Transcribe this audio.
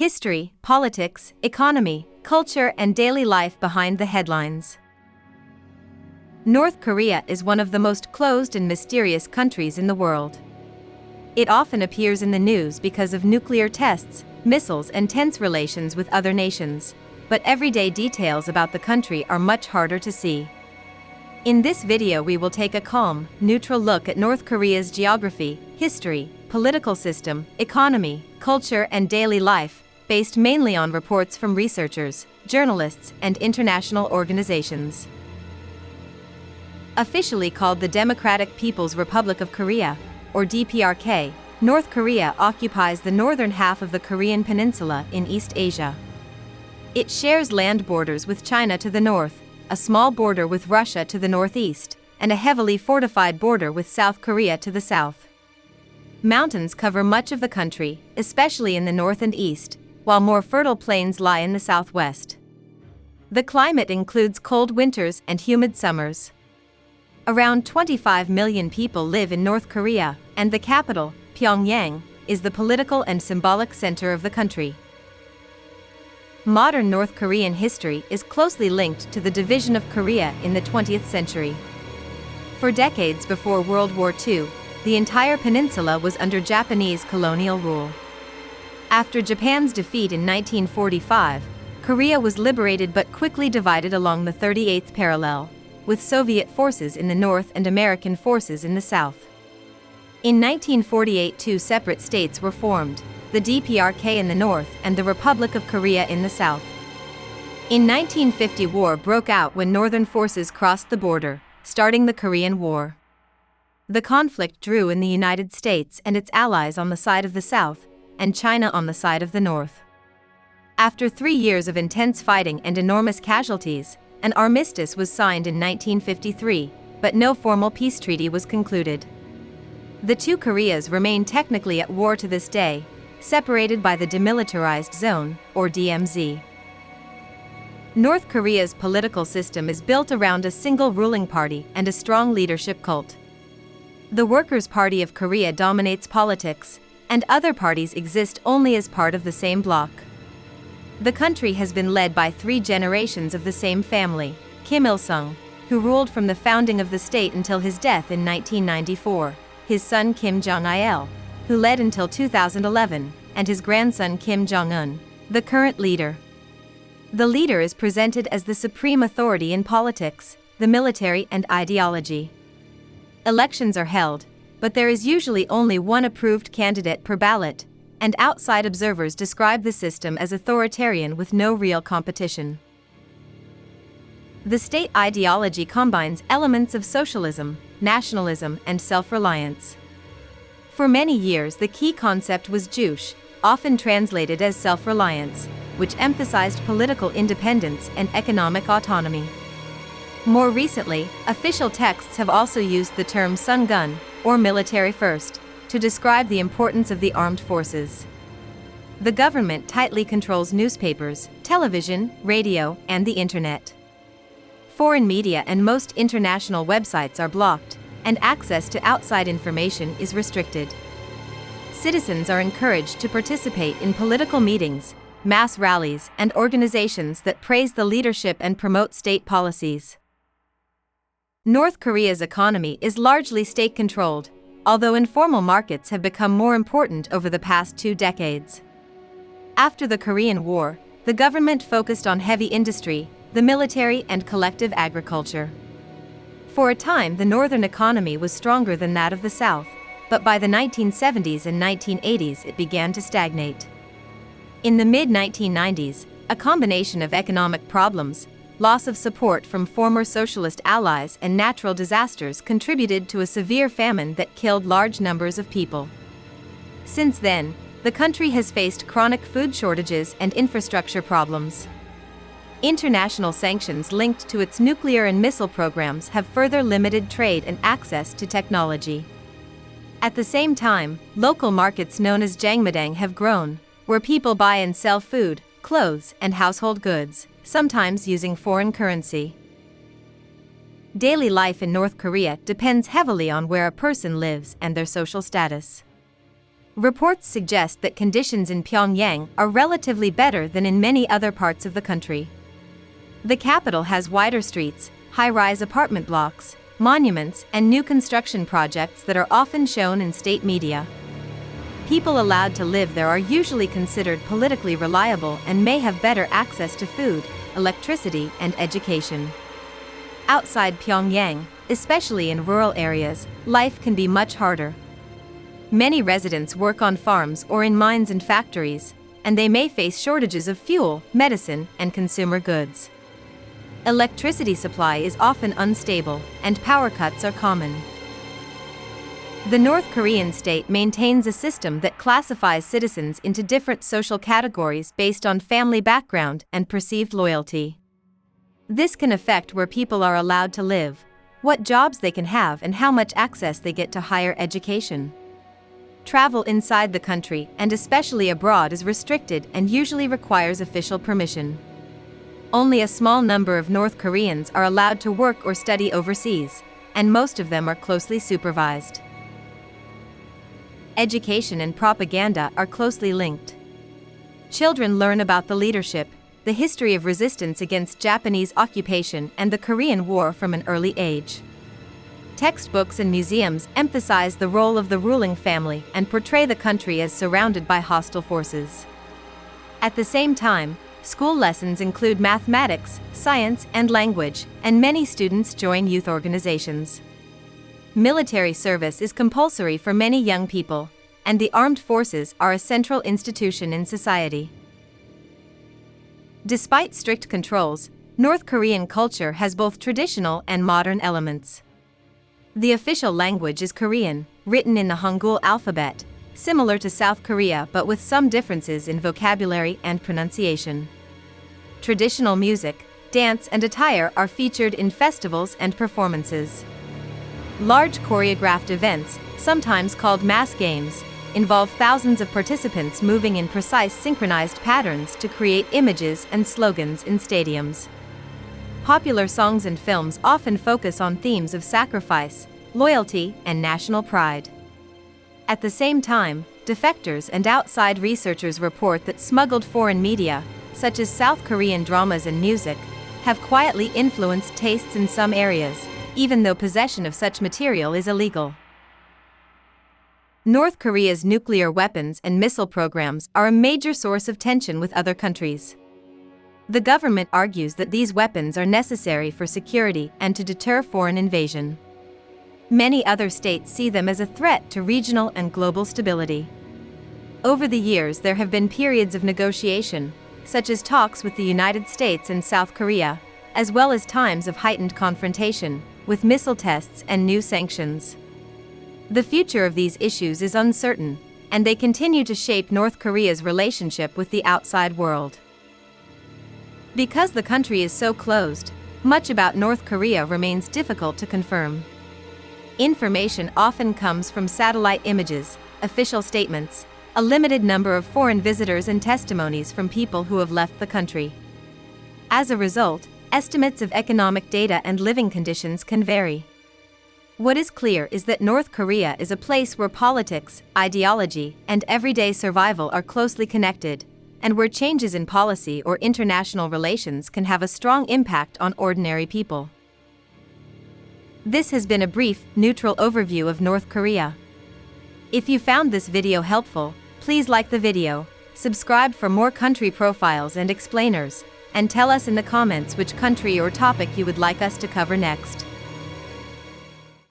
history, politics, economy, culture, and daily life behind the headlines. North Korea is one of the most closed and mysterious countries in the world. It often appears in the news because of nuclear tests, missiles, and tense relations with other nations, but everyday details about the country are much harder to see. In this video we will take a calm, neutral look at North Korea's geography, history, political system, economy, culture, and daily life, based mainly on reports from researchers, journalists, and international organizations. Officially called the Democratic People's Republic of Korea, or DPRK, North Korea occupies the northern half of the Korean peninsula in East Asia. It shares land borders with China to the north, a small border with Russia to the northeast, and a heavily fortified border with South Korea to the south. Mountains cover much of the country, especially in the north and east, while more fertile plains lie in the southwest. The climate includes cold winters and humid summers. Around 25 million people live in North Korea, and the capital, Pyongyang, is the political and symbolic center of the country. Modern North Korean history is closely linked to the division of Korea in the 20th century. For decades before World War II, the entire peninsula was under Japanese colonial rule. After Japan's defeat in 1945, Korea was liberated but quickly divided along the 38th parallel, with Soviet forces in the north and American forces in the south. In 1948, two separate states were formed, the DPRK in the north and the Republic of Korea in the south. In 1950, war broke out when northern forces crossed the border, starting the Korean War. The conflict drew in the United States and its allies on the side of the south, and China on the side of the north. After 3 years of intense fighting and enormous casualties, an armistice was signed in 1953, but no formal peace treaty was concluded. The two Koreas remain technically at war to this day, separated by the Demilitarized Zone, or DMZ. North Korea's political system is built around a single ruling party and a strong leadership cult. The Workers' Party of Korea dominates politics, and other parties exist only as part of the same bloc. The country has been led by 3 generations of the same family, Kim Il-sung, who ruled from the founding of the state until his death in 1994, his son Kim Jong-il, who led until 2011, and his grandson Kim Jong-un, the current leader. The leader is presented as the supreme authority in politics, the military, and ideology. Elections are held, but there is usually only one approved candidate per ballot, and outside observers describe the system as authoritarian with no real competition. The state ideology combines elements of socialism, nationalism, and self-reliance. For many years the key concept was juche, often translated as self-reliance, which emphasized political independence and economic autonomy. More recently, official texts have also used the term sungun, or military first, to describe the importance of the armed forces. The government tightly controls newspapers, television, radio, and the internet. Foreign media and most international websites are blocked, and access to outside information is restricted. Citizens are encouraged to participate in political meetings, mass rallies, and organizations that praise the leadership and promote state policies. North Korea's economy is largely state-controlled, although informal markets have become more important over the past 2 decades. After the Korean War, the government focused on heavy industry, the military, and collective agriculture. For a time, the northern economy was stronger than that of the south, but by the 1970s and 1980s it began to stagnate. In the mid-1990s, a combination of economic problems, loss of support from former socialist allies, and natural disasters contributed to a severe famine that killed large numbers of people. Since then, the country has faced chronic food shortages and infrastructure problems. International sanctions linked to its nuclear and missile programs have further limited trade and access to technology. At the same time, local markets known as Jangmadang have grown, where people buy and sell food, clothes, and household goods, sometimes using foreign currency. Daily life in North Korea depends heavily on where a person lives and their social status. Reports suggest that conditions in Pyongyang are relatively better than in many other parts of the country. The capital has wider streets, high-rise apartment blocks, monuments, and new construction projects that are often shown in state media. People allowed to live there are usually considered politically reliable and may have better access to food, electricity, and education. Outside Pyongyang, especially in rural areas, life can be much harder. Many residents work on farms or in mines and factories, and they may face shortages of fuel, medicine, and consumer goods. Electricity supply is often unstable, and power cuts are common. The North Korean state maintains a system that classifies citizens into different social categories based on family background and perceived loyalty. This can affect where people are allowed to live, what jobs they can have, and how much access they get to higher education. Travel inside the country, and especially abroad, is restricted and usually requires official permission. Only a small number of North Koreans are allowed to work or study overseas, and most of them are closely supervised. Education and propaganda are closely linked. Children learn about the leadership, the history of resistance against Japanese occupation, and the Korean War from an early age. Textbooks and museums emphasize the role of the ruling family and portray the country as surrounded by hostile forces. At the same time, school lessons include mathematics, science, and language, and many students join youth organizations. Military service is compulsory for many young people, and the armed forces are a central institution in society. Despite strict controls, North Korean culture has both traditional and modern elements. The official language is Korean, written in the Hangul alphabet, similar to South Korea but with some differences in vocabulary and pronunciation. Traditional music, dance, and attire are featured in festivals and performances. Large choreographed events, sometimes called mass games, involve thousands of participants moving in precise synchronized patterns to create images and slogans in stadiums. Popular songs and films often focus on themes of sacrifice, loyalty, and national pride. At the same time, defectors and outside researchers report that smuggled foreign media, such as South Korean dramas and music, have quietly influenced tastes in some areas, even though possession of such material is illegal. North Korea's nuclear weapons and missile programs are a major source of tension with other countries. The government argues that these weapons are necessary for security and to deter foreign invasion. Many other states see them as a threat to regional and global stability. Over the years, there have been periods of negotiation, such as talks with the United States and South Korea, as well as times of heightened confrontation, with missile tests and new sanctions. The future of these issues is uncertain, and they continue to shape North Korea's relationship with the outside world. Because the country is so closed, much about North Korea remains difficult to confirm. Information often comes from satellite images, official statements, a limited number of foreign visitors, and testimonies from people who have left the country. As a result, estimates of economic data and living conditions can vary. What is clear is that North Korea is a place where politics, ideology, and everyday survival are closely connected, and where changes in policy or international relations can have a strong impact on ordinary people. This has been a brief, neutral overview of North Korea. If you found this video helpful, please like the video, subscribe for more country profiles and explainers, and tell us in the comments which country or topic you would like us to cover next.